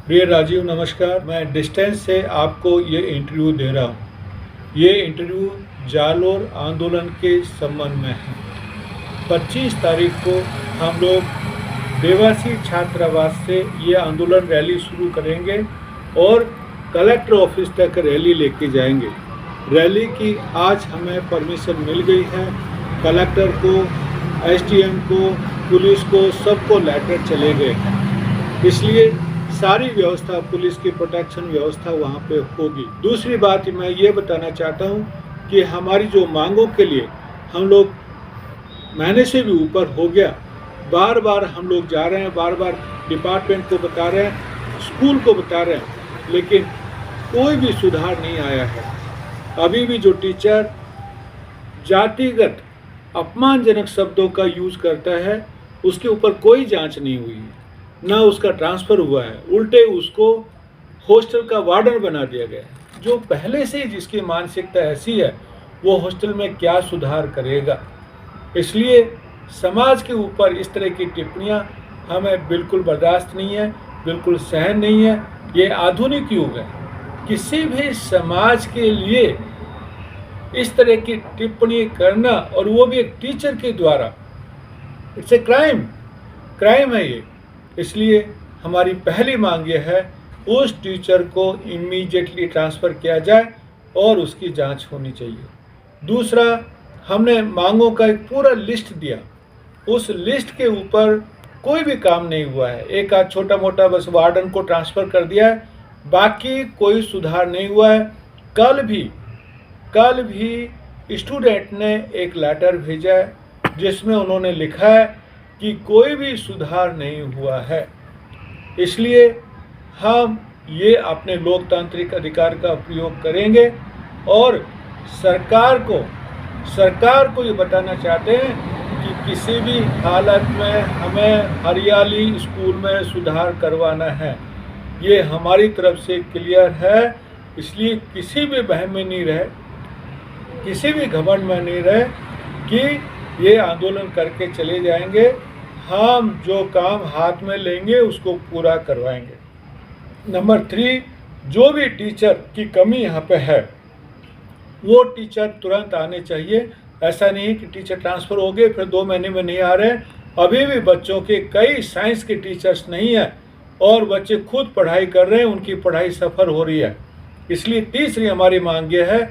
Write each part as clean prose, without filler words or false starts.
प्रिय राजीव, नमस्कार। मैं डिस्टेंस से आपको ये इंटरव्यू दे रहा हूँ। ये इंटरव्यू जालोर आंदोलन के संबंध में है। 25 तारीख को हम लोग देवासी छात्रावास से ये आंदोलन रैली शुरू करेंगे और कलेक्टर ऑफिस तक रैली लेके जाएंगे। रैली की आज हमें परमिशन मिल गई है। कलेक्टर को, एसडीएम को, पुलिस को, सबको लेटर चले गए हैं। इसलिए सारी व्यवस्था, पुलिस की प्रोटेक्शन व्यवस्था वहाँ पे होगी। दूसरी बात मैं ये बताना चाहता हूँ कि हमारी जो मांगों के लिए हम लोग महीने से भी ऊपर हो गया, बार बार हम लोग जा रहे हैं, बार बार डिपार्टमेंट को बता रहे हैं, स्कूल को बता रहे हैं, लेकिन कोई भी सुधार नहीं आया है। अभी भी जो टीचर जातिगत अपमानजनक शब्दों का यूज करता है, उसके ऊपर कोई जांच नहीं हुई है, ना उसका ट्रांसफ़र हुआ है। उल्टे उसको हॉस्टल का वार्डन बना दिया गया है। जो पहले से ही जिसकी मानसिकता ऐसी है, वो हॉस्टल में क्या सुधार करेगा। इसलिए समाज के ऊपर इस तरह की टिप्पणियां हमें बिल्कुल बर्दाश्त नहीं है, बिल्कुल सहन नहीं है। ये आधुनिक युग है। किसी भी समाज के लिए इस तरह की टिप्पणी करना, और वो भी एक टीचर के द्वारा, इट्स ए क्राइम है ये। इसलिए हमारी पहली मांग यह है, उस टीचर को इमीडिएटली ट्रांसफ़र किया जाए और उसकी जांच होनी चाहिए। दूसरा, हमने मांगों का एक पूरा लिस्ट दिया। उस लिस्ट के ऊपर कोई भी काम नहीं हुआ है। एक आध छोटा मोटा बस वार्डन को ट्रांसफ़र कर दिया है, बाकी कोई सुधार नहीं हुआ है। कल भी स्टूडेंट ने एक लेटर भेजा है जिसमें उन्होंने लिखा है कि कोई भी सुधार नहीं हुआ है। इसलिए हम ये अपने लोकतांत्रिक अधिकार का प्रयोग करेंगे और सरकार को ये बताना चाहते हैं कि किसी भी हालत में हमें हरियाली स्कूल में सुधार करवाना है। ये हमारी तरफ से क्लियर है। इसलिए किसी भी वहम में नहीं रहे, किसी भी घमंड में नहीं रहे कि ये आंदोलन करके चले जाएंगे। हम जो काम हाथ में लेंगे उसको पूरा करवाएंगे। नंबर 3, जो भी टीचर की कमी यहाँ पे है, वो टीचर तुरंत आने चाहिए। ऐसा नहीं कि टीचर ट्रांसफ़र हो गए फिर 2 महीने में नहीं आ रहे। अभी भी बच्चों के कई साइंस के टीचर्स नहीं है और बच्चे खुद पढ़ाई कर रहे हैं, उनकी पढ़ाई सफ़र हो रही है। इसलिए तीसरी हमारी मांग ये है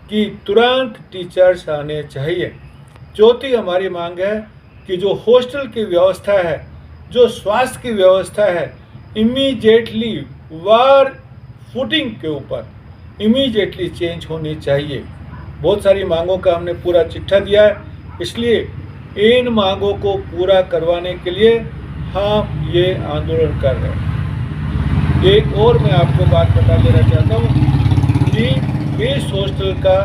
कि तुरंत टीचर्स आने चाहिए। चौथी हमारी मांग है कि जो हॉस्टल की व्यवस्था है, जो स्वास्थ्य की व्यवस्था है, इमीडिएटली वार फुटिंग के ऊपर इमीडिएटली चेंज होनी चाहिए। बहुत सारी मांगों का हमने पूरा चिट्ठा दिया है। इसलिए इन मांगों को पूरा करवाने के लिए हम ये आंदोलन कर रहे हैं। एक और मैं आपको बात बता देना चाहता हूँ कि इस हॉस्टल का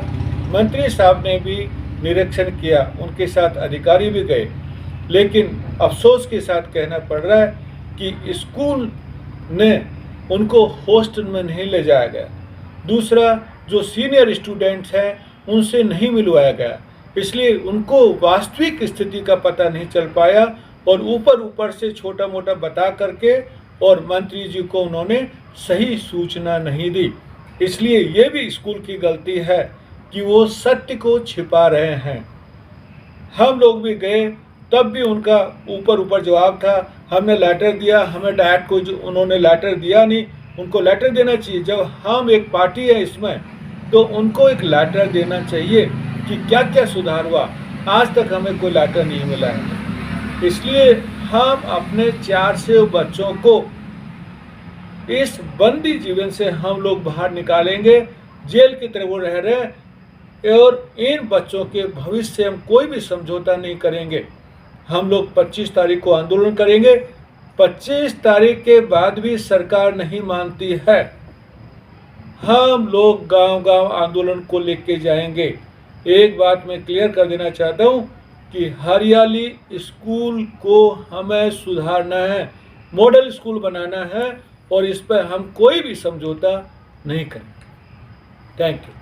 मंत्री साहब ने भी निरीक्षण किया, उनके साथ अधिकारी भी गए, लेकिन अफसोस के साथ कहना पड़ रहा है कि स्कूल ने उनको हॉस्टल में नहीं ले जाया गया। दूसरा, जो सीनियर स्टूडेंट्स हैं उनसे नहीं मिलवाया गया, इसलिए उनको वास्तविक स्थिति का पता नहीं चल पाया और ऊपर से छोटा मोटा बता करके और मंत्री जी को उन्होंने सही सूचना नहीं दी। इसलिए ये भी स्कूल की गलती है कि वो सत्य को छिपा रहे हैं। हम लोग भी गए, तब भी उनका ऊपर जवाब था, हमने लेटर दिया, हमें डायरेक्ट कोई जो उन्होंने लेटर दिया नहीं। उनको लेटर देना चाहिए। जब हम एक पार्टी है इसमें, तो उनको एक लेटर देना चाहिए कि क्या क्या सुधार हुआ। आज तक हमें कोई लेटर नहीं मिला है। इसलिए हम अपने 400 बच्चों को इस बंदी जीवन से हम लोग बाहर निकालेंगे। जेल की तरह वो रह रहे और इन बच्चों के भविष्य से हम कोई भी समझौता नहीं करेंगे। हम लोग 25 तारीख को आंदोलन करेंगे। 25 तारीख के बाद भी सरकार नहीं मानती है, हम लोग गांव-गांव आंदोलन को लेके जाएंगे। एक बात मैं क्लियर कर देना चाहता हूं कि हरियाली स्कूल को हमें सुधारना है, मॉडल स्कूल बनाना है और इस पर हम कोई भी समझौता नहीं करेंगे। Thank you.